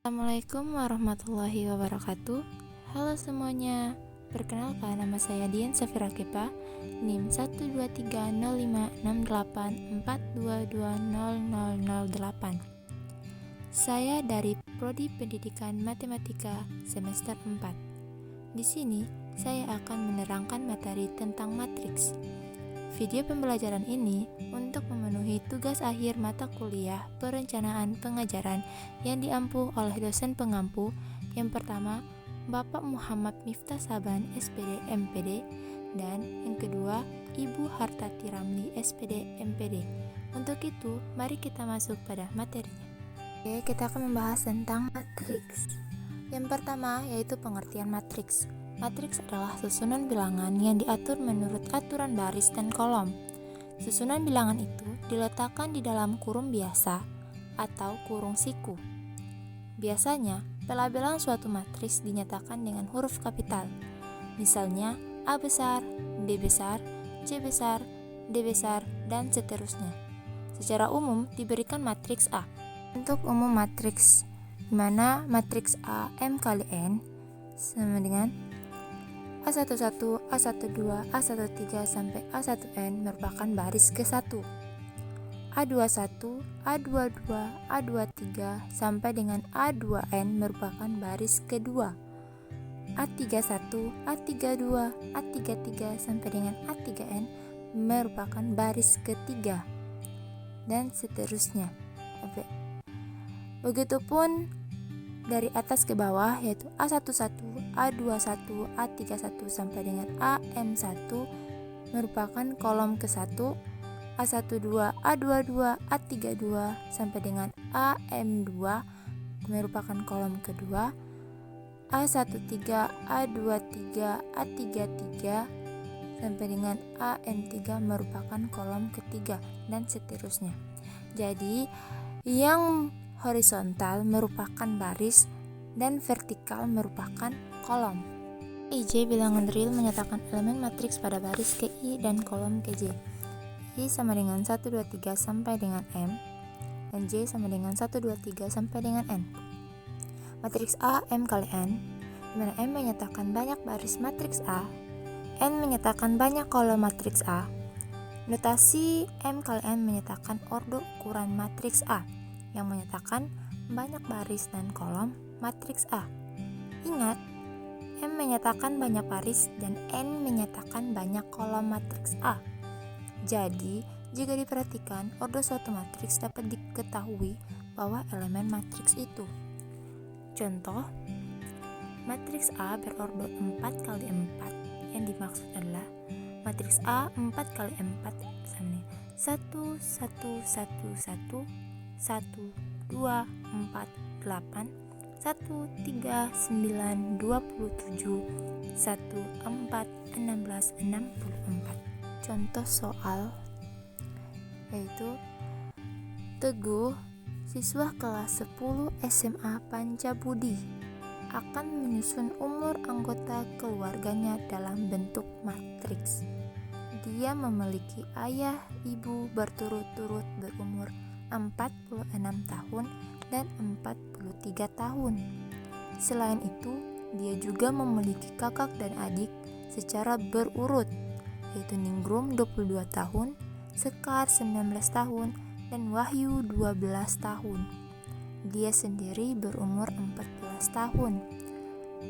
Assalamualaikum warahmatullahi wabarakatuh. Halo semuanya, perkenalkan nama saya Dian Safira Kepa, NIM 1230564220008. Saya dari Prodi Pendidikan Matematika semester 4. Di sini saya akan menerangkan materi tentang matriks. Video pembelajaran ini untuk memenuhi tugas akhir mata kuliah perencanaan pengajaran yang diampu oleh dosen pengampu. Yang pertama, Bapak Muhammad Miftah Saban, SPD MPD, dan yang kedua, Ibu Hartati Ramli, SPD MPD. Untuk itu, mari kita masuk pada materinya. Oke, kita akan membahas tentang matriks. Yang pertama yaitu pengertian matriks. Matriks adalah susunan bilangan yang diatur menurut aturan baris dan kolom. Susunan bilangan itu diletakkan di dalam kurung biasa atau kurung siku. Biasanya, pelabelan suatu matriks dinyatakan dengan huruf kapital. Misalnya, A besar, B besar, C besar, D besar, dan seterusnya. Secara umum diberikan matriks A. Untuk umum matriks, di mana matriks A M kali N sama dengan A11, A12, A13 sampai A1N merupakan baris ke-1. A21, A22, A23 sampai dengan A2N merupakan baris kedua. A31, A32, A33 sampai dengan A3N merupakan baris ketiga. Dan seterusnya. Begitupun dari atas ke bawah, yaitu A11, A21, A31 sampai dengan AM1 merupakan kolom ke-1, A12, A22, A32 sampai dengan AM2 merupakan kolom kedua, A13, A23, A33 sampai dengan AM3 merupakan kolom ketiga, dan seterusnya. Jadi, yang horizontal merupakan baris dan vertikal merupakan kolom. IJ bilangan real menyatakan elemen matriks pada baris ke I dan kolom ke J. I sama dengan 1, 2, 3 sampai dengan M, dan J sama dengan 1, 2, 3 sampai dengan N. Matriks A M kali N, di mana M menyatakan banyak baris matriks A, N menyatakan banyak kolom matriks A. Notasi M kali N menyatakan ordo ukuran matriks A, yang menyatakan banyak baris dan kolom matriks A. Ingat, M menyatakan banyak baris dan N menyatakan banyak kolom matriks A. Jadi, jika diperhatikan, ordo suatu matriks dapat diketahui bahwa elemen matriks itu. Contoh, matriks A berordo 4 kali 4. Yang dimaksud adalah matriks A 4 kali 4 sama 1, 1, 1, 1, 1, 2, 4, 8, 1, 3, 9, 27, 1, 4, 16, 64. Contoh soal yaitu Teguh, siswa kelas 10 SMA Pancabudi, akan menyusun umur anggota keluarganya dalam bentuk matriks. Dia memiliki ayah, ibu berturut-turut berumur 46 tahun dan 43 tahun. Selain itu, dia juga memiliki kakak dan adik secara berurut, yaitu Ningrum 22 tahun, Sekar 19 tahun, dan Wahyu 12 tahun. Dia sendiri berumur 14 tahun.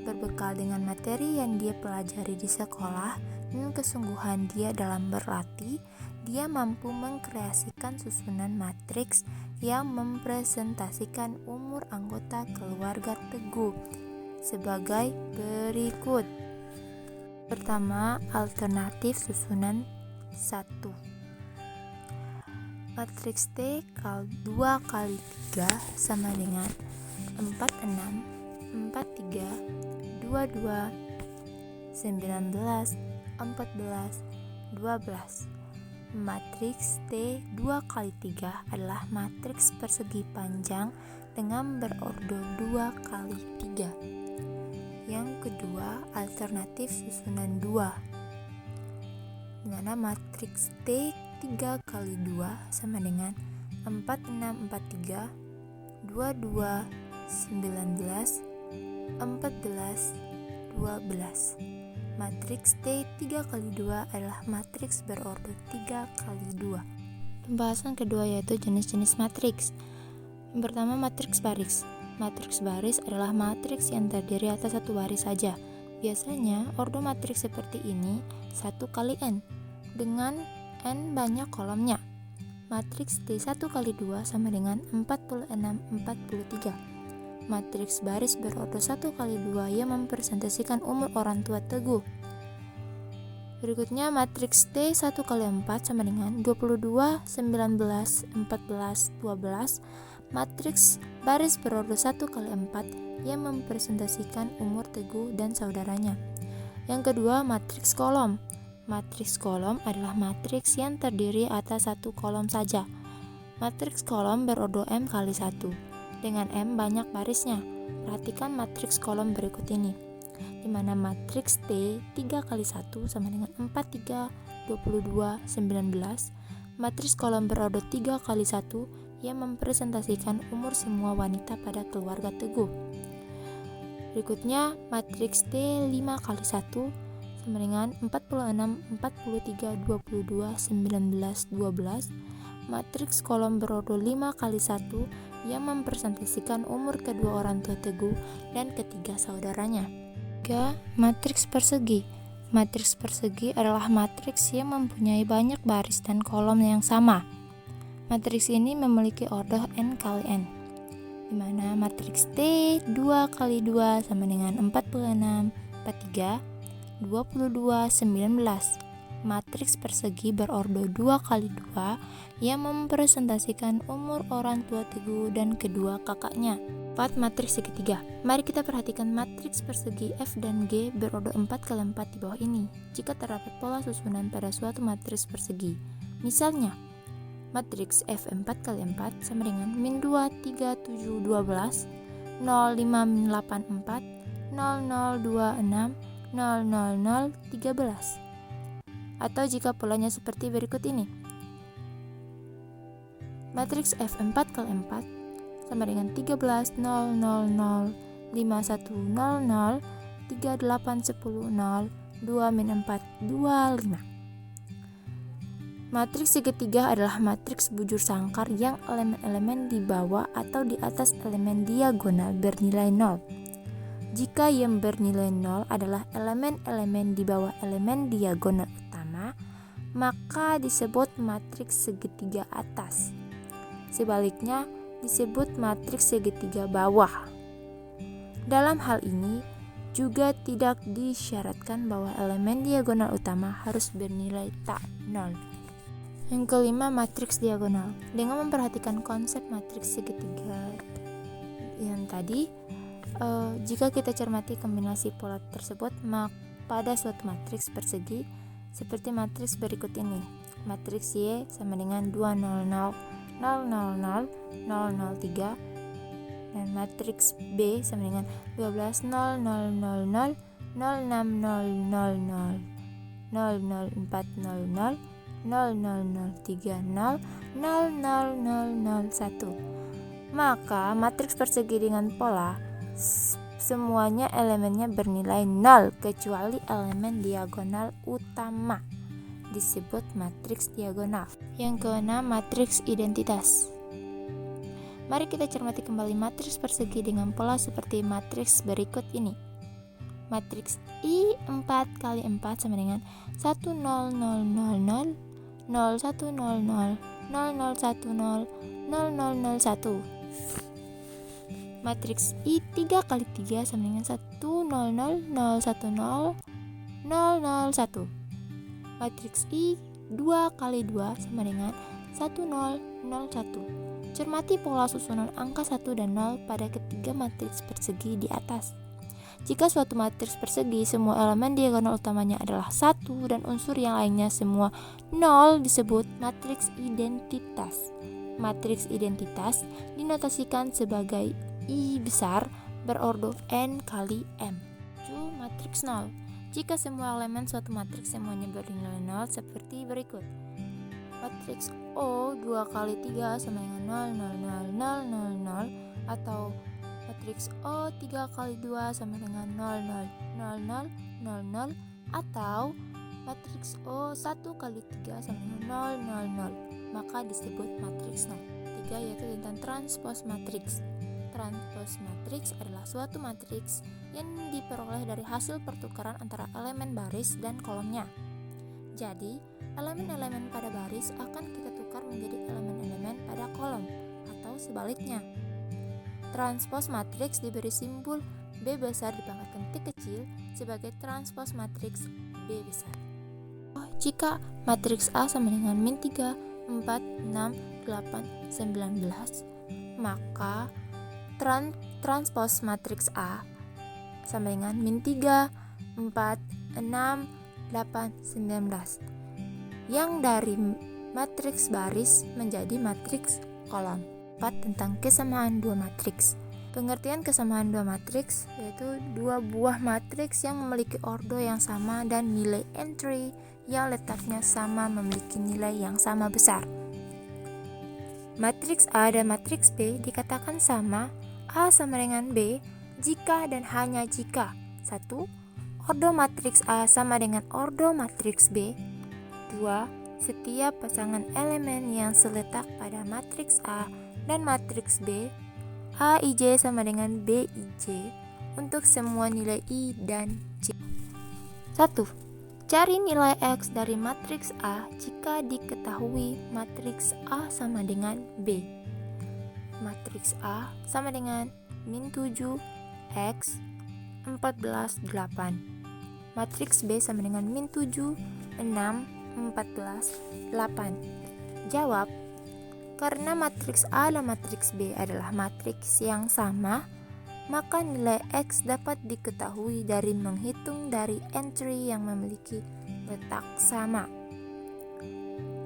Berbekal dengan materi yang dia pelajari di sekolah dan kesungguhan dia dalam berlatih, dia mampu mengkreasikan susunan matriks yang mempresentasikan umur anggota keluarga Teguh sebagai berikut. Pertama, alternatif susunan 1. Matriks T kal 2 kali 3 sama dengan 46, 43, 22, 19, 14, 12. Matriks T 2 kali 3 adalah matriks persegi panjang dengan berordo 2 kali 3. Yang kedua, alternatif susunan 2, di mana matriks T 3 kali 2 sama dengan 46, 43, 22, 19, 14, 12. Matriks T 3 kali 2 adalah matriks berordo 3 kali 2. Pembahasan kedua yaitu jenis-jenis matriks. Yang pertama, matriks baris. Matriks baris adalah matriks yang terdiri atas satu baris saja. Biasanya, ordo matriks seperti ini 1 kali n, dengan n banyak kolomnya. Matriks T1 kali 2 sama dengan 46, 43. Matriks baris berordo 1 kali 2 yang mempresentasikan umur orang tua Teguh. Berikutnya, matriks T1 kali 4 sama dengan 22, 19, 14, 12. Matriks baris berordo 1 kali 4 yang mempresentasikan umur Teguh dan saudaranya. Yang kedua, matriks kolom. Matriks kolom adalah matriks yang terdiri atas satu kolom saja. Matriks kolom berordo M kali 1, dengan M banyak barisnya. Perhatikan matriks kolom berikut ini, di mana matriks T 3 kali 1 sama dengan 43, 22, 19. Matriks kolom berordo 3 kali 1 yang mempresentasikan umur semua wanita pada keluarga Teguh. Berikutnya, matriks T 5 kali 1 sama dengan 46, 43, 22, 19, 12. Matriks kolom berordo 5 kali 1 yang mempresentasikan umur kedua orang tua Teguh dan ketiga saudaranya. 3. Matriks persegi. Matriks persegi adalah matriks yang mempunyai banyak baris dan kolom yang sama. Matriks ini memiliki ordo n kali n, di mana matriks T 2 kali 2 sama dengan 46, 43, 22, 19. Matriks persegi berordo 2 kali 2 yang mempresentasikan umur orang tua Teguh dan kedua kakaknya. 4. Matriks segitiga. Mari kita perhatikan matriks persegi F dan G berordo 4 kali 4 di bawah ini jika terdapat pola susunan pada suatu matriks persegi. Misalnya, matriks F 4 kali 4 sama dengan min 2, 3, 7, 12, 0, 5, 8, 4, 0, 0, 2, 6, 0, 0, 0, 13. Atau jika polanya seperti berikut ini. Matriks F 4 kali 4 sama dengan 13, 0, 0, 0, 5, 1, 0, 0, 3, 8, 10, 0, 2, min 4, 2, 5. Matriks segitiga adalah matriks bujur sangkar yang elemen-elemen di bawah atau di atas elemen diagonal bernilai 0. Jika yang bernilai 0 adalah elemen-elemen di bawah elemen diagonal utama, maka disebut matriks segitiga atas. Sebaliknya, disebut matriks segitiga bawah. Dalam hal ini, juga tidak disyaratkan bahwa elemen diagonal utama harus bernilai tak 0. Yang kelima, matriks diagonal. Dengan memperhatikan konsep matriks segitiga yang tadi, jika kita cermati kombinasi pola tersebut, maka pada suatu matriks persegi seperti matriks berikut ini. Matriks Y sama dengan 2, 0, 0, 0, 0, 0, 0, 0, 3. Dan matriks B sama dengan 12, 0, 0, 0, 0, 0, 6, 0, 0, 0, 0, 0, 4, 0, 0, 0, 0, 3, 0, 0, 0, 0, 1. Maka matriks persegi dengan pola semuanya elemennya bernilai 0 kecuali elemen diagonal utama, disebut matriks diagonal. Yang keenam, matriks identitas. Mari kita cermati kembali matriks persegi dengan pola seperti matriks berikut ini. Matriks I 4 kali 4 sama dengan 1, 0, 0, 0, 0, 0, 1, 0, 0, 0, 0, 1, 0, 0, 0, 0, 0, 0, 1. Matriks I 3 kali 3 sama dengan 1, 0, 0, 0, 1, 0, 0, 0, 1. Matriks I 2 kali 2 sama dengan 1, 0, 0, 1. Cermati pola susunan angka 1 dan 0 pada ketiga matriks persegi di atas. Jika suatu matriks persegi semua elemen diagonal utamanya adalah 1 dan unsur yang lainnya semua 0, disebut matriks identitas. Matriks identitas dinotasikan sebagai I besar berordo n kali m. 7. Matriks 0. Jika semua elemen suatu matriks semuanya bernilai 0 seperti berikut. Matriks O 2 kali 3 sama dengan 0, 0, 0, 0, 0, 0, atau matriks O 3 kali 2 sama dengan 0, 0, 0, 0, 0, 0, atau matriks O 1 kali 3 sama dengan 0, 0, 0, maka disebut matriks 0. 3 yaitu tentang transpose matriks. Transpose matriks adalah suatu matriks yang diperoleh dari hasil pertukaran antara elemen baris dan kolomnya. Jadi, elemen-elemen pada baris akan kita tukar menjadi elemen-elemen pada kolom, atau sebaliknya. Transpose matriks diberi simbol B besar dipangkatkan T kecil sebagai transpose matriks B besar. Jika matriks A sama dengan min 3, 4, 6, 8, 19, maka transpose matriks A sama dengan min 3, 4, 6, 8, 19, yang dari matriks baris menjadi matriks kolom. 4 tentang kesamaan dua matriks. Pengertian kesamaan dua matriks yaitu dua buah matriks yang memiliki ordo yang sama dan nilai entry yang letaknya sama memiliki nilai yang sama besar. Matriks A dan matriks B dikatakan sama A sama dengan B jika dan hanya jika 1. Ordo matriks A sama dengan ordo matriks B. 2. Setiap pasangan elemen yang seletak pada matriks A dan matriks B, Aij sama dengan Bij untuk semua nilai I dan J. 1. Cari nilai X dari matriks A jika diketahui matriks A sama dengan B. Matriks A sama dengan min 7, X, 14, 8. Matriks B sama dengan min 7, 6, 14, 8. Jawab, karena matriks A dan matriks B adalah matriks yang sama, maka nilai X dapat diketahui dari menghitung dari entry yang memiliki letak sama.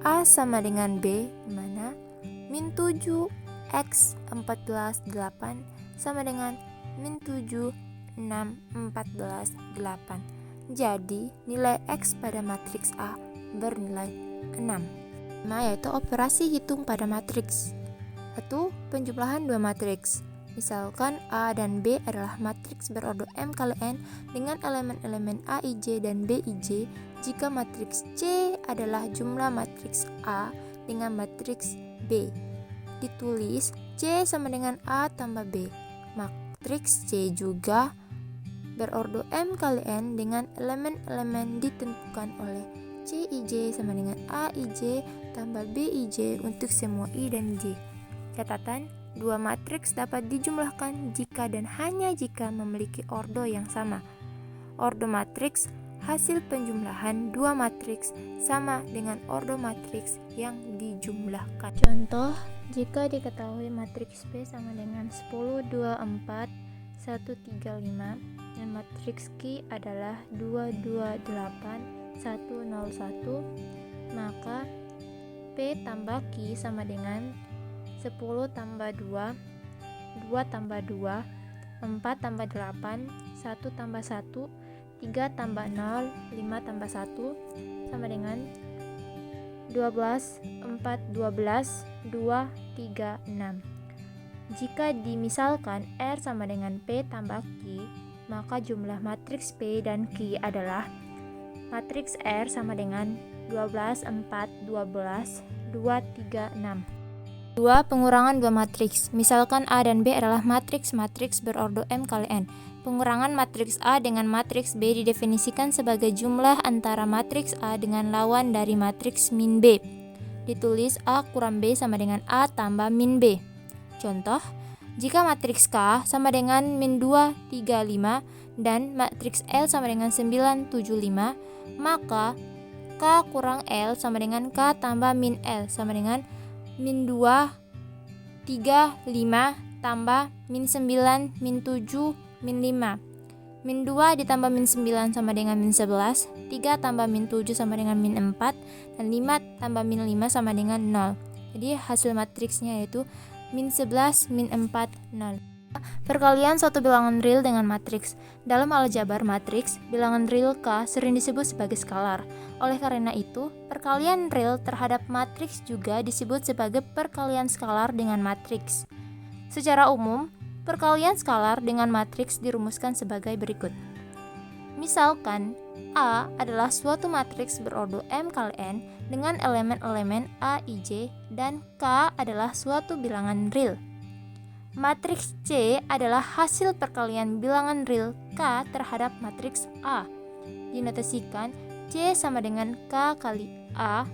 A sama dengan B, mana min 7, X, 14, 8 sama dengan min 7, 6, 14, 8. Jadi, nilai X pada matriks A bernilai 6. Yaitu operasi hitung pada matriks. 1. Penjumlahan dua matriks. Misalkan A dan B adalah matriks berordo M kali N dengan elemen-elemen Aij dan Bij jika matriks C adalah jumlah matriks A dengan matriks B. Ditulis C sama dengan A tambah B. Matriks C juga berordo M kali N dengan elemen-elemen ditentukan oleh Cij sama dengan Aij tambah Bij untuk semua I dan J. Catatan, dua matriks dapat dijumlahkan jika dan hanya jika memiliki ordo yang sama. Ordo matriks hasil penjumlahan dua matriks sama dengan ordo matriks yang dijumlahkan. Contoh, jika diketahui matriks P sama dengan 10, 2, 4, 1, 3, 5 dan matriks Q adalah 2, 2, 8, 1, 0, 1, maka P tambah Q sama dengan 10 tambah 2, 2 tambah 2, 4 tambah 8, 1 tambah 1, 3 tambah 0, 5 tambah 1 sama dengan 12, 4, 12, 2, 3, 6. Jika dimisalkan R sama dengan P tambah Q, maka jumlah matriks P dan Q adalah matriks R sama dengan 12, 4, 12, 2, 3, 6. 2. Pengurangan dua matriks. Misalkan A dan B adalah matriks berordo M kali N. Pengurangan matriks A dengan matriks B didefinisikan sebagai jumlah antara matriks A dengan lawan dari matriks min B. Ditulis A kurang B sama dengan A tambah min B. Contoh, jika matriks K sama dengan min 2, 3, 5 dan matriks L sama dengan 9, 7, 5, maka K kurang L sama dengan K tambah min L sama dengan min 2, 3, 5 tambah min 9, min 7, min 5. Min 2 ditambah min 9 sama dengan min 11, 3 tambah min 7 sama dengan min 4, dan 5 tambah min 5 sama dengan 0. Jadi hasil matriksnya yaitu min 11, min 4, 0. Perkalian suatu bilangan real dengan matriks. Dalam aljabar matriks, bilangan real K sering disebut sebagai skalar. Oleh karena itu, perkalian real terhadap matriks juga disebut sebagai perkalian skalar dengan matriks. Secara umum, Perkalian skalar dengan matriks dirumuskan sebagai berikut. Misalkan A adalah suatu matriks berordo M kali N dengan elemen-elemen A, I, J, dan K adalah suatu bilangan real. Matriks C adalah hasil perkalian bilangan real K terhadap matriks A. Dinotasikan C sama dengan K kali A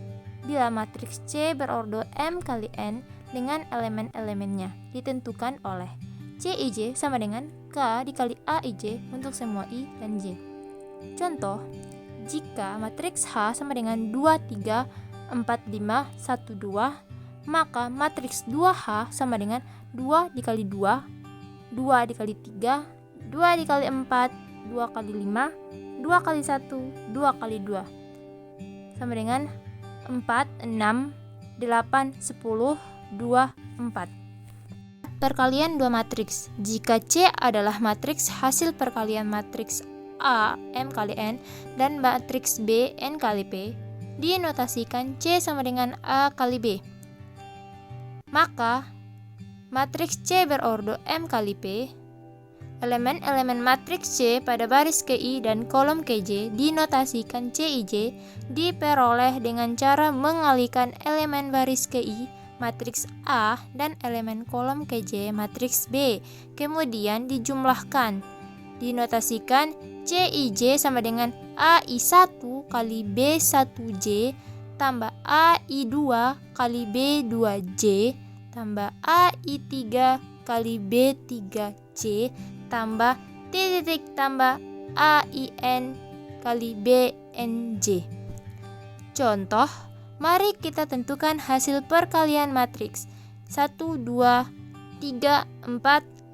bila matriks C berordo M kali N dengan elemen-elemennya ditentukan oleh CIJ sama dengan K dikali AIJ untuk semua I dan J. Contoh, jika matriks H sama dengan 2, 3, 4, 5, 1, 2, maka matriks 2H sama dengan 2 dikali 2, 2 dikali 3, 2 dikali 4, 2 kali 5, 2 kali 1, 2 kali 2 sama dengan 4, 6, 8, 10, 2, 4. Perkalian dua matriks. Jika C adalah matriks hasil perkalian matriks A M kali N dan matriks B N kali P, dinotasikan C sama dengan A kali B. Maka matriks C berordo M kali P, elemen-elemen matriks C pada baris KI dan kolom KJ dinotasikan CIJ diperoleh dengan cara mengalihkan elemen baris KI matriks A dan elemen kolom KJ matriks B, kemudian dijumlahkan. Dinotasikan CIJ sama dengan AI1 kali B1J tambah AI2 kali B2J tambah AI3 kali B3J tambah titik tambah AIN kali BNJ. Contoh, mari kita tentukan hasil perkalian matriks 1, 2, 3, 4, 5,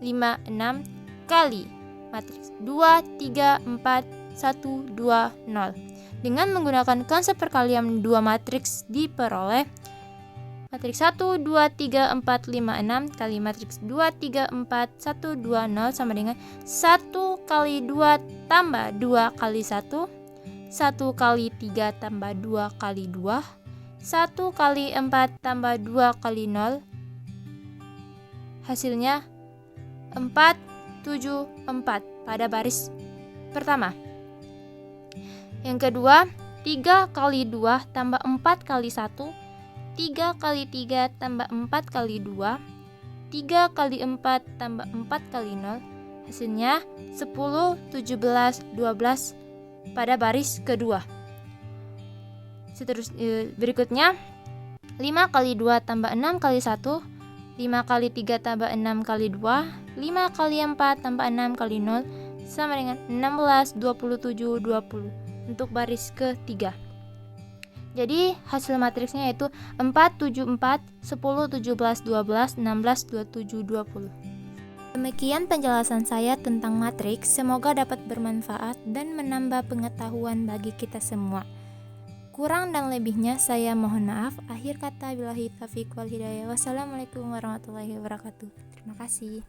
6 kali matriks 2, 3, 4, 1, 2, 0. Dengan menggunakan konsep perkalian dua matriks diperoleh matriks 1, 2, 3, 4, 5, 6 kali matriks 2, 3, 4, 1, 2, 0 sama dengan 1 kali 2 tambah 2 kali 1, 1 kali 3 tambah 2 kali 2, 1 kali 4 tambah 2 kali 0. Hasilnya 4, 7, 4 pada baris pertama. Yang kedua, 3 kali 2 tambah 4 kali 1, 3 kali 3 tambah 4 kali 2, 3 kali 4 tambah 4 kali 0. Hasilnya 10, 17, 12 pada baris kedua. Berikutnya 5 kali 2 tambah 6 kali 1, 5 kali 3 tambah 6 kali 2, 5 kali 4 tambah 6 kali 0 sama dengan 16, 27, 20 untuk baris ketiga. Jadi hasil matriksnya yaitu 4, 7, 4, 10, 17, 12, 16, 27, 20. Demikian penjelasan saya tentang matriks, semoga dapat bermanfaat dan menambah pengetahuan bagi kita semua. Kurang dan lebihnya saya mohon maaf. Akhir kata billahi taufiq wal hidayah. Wassalamualaikum warahmatullahi wabarakatuh. Terima kasih.